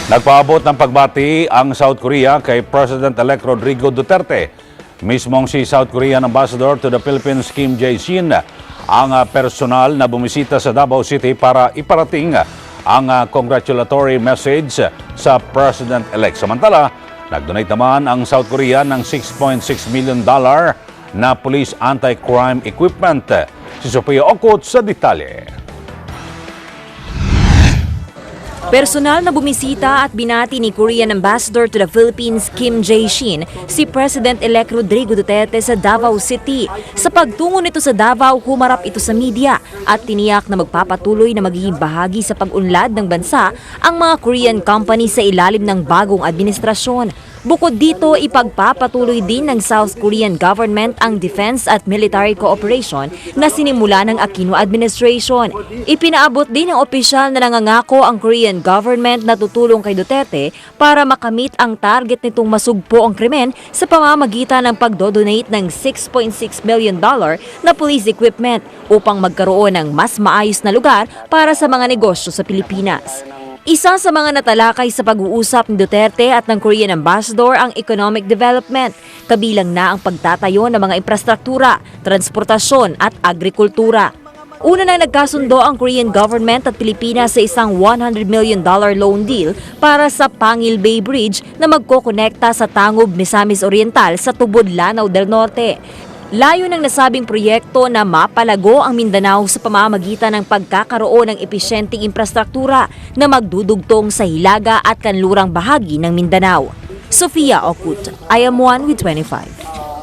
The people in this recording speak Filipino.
Nagpaabot ng pagbati ang South Korea kay President-elect Rodrigo Duterte. Mismong si South Korean Ambassador to the Philippines Kim Jae-shin ang personal na bumisita sa Davao City para iparating ang congratulatory message sa President-elect. Samantala, nag-donate naman ang South Korea ng $6.6 million na police anti-crime equipment. Si Sofia Ocot sa detalye. Personal na bumisita at binati ni Korean Ambassador to the Philippines Kim Jae-shin si President-elect Rodrigo Duterte sa Davao City. Sa pagtungo nito sa Davao, humarap ito sa media at tiniyak na magpapatuloy na magiging bahagi sa pag-unlad ng bansa ang mga Korean company sa ilalim ng bagong administrasyon. Bukod dito, ipagpapatuloy din ng South Korean government ang defense at military cooperation na sinimula ng Aquino administration. Ipinaabot din ng opisyal na nangangako ang Korean government na tutulong kay Duterte para makamit ang target nitong masugpo ang krimen sa pamamagitan ng pagdodonate ng $6.6 million na police equipment upang magkaroon ng mas maayos na lugar para sa mga negosyo sa Pilipinas. Isa sa mga natalakay sa pag-uusap ni Duterte at ng Korean Ambassador ang economic development, kabilang na ang pagtatayo ng mga infrastruktura, transportasyon at agrikultura. Una na nagkasundo ang Korean government at Pilipinas sa isang $100 million loan deal para sa Pangil Bay Bridge na magkokonekta sa Tangub, Misamis Oriental sa Tubod, Lanao del Norte. Layo ng nasabing proyekto na mapalago ang Mindanao sa pamamagitan ng pagkakaroon ng episyenteng infrastruktura na magdudugtong sa hilaga at kanlurang bahagi ng Mindanao. Sofia Ocot, I Am One with 25.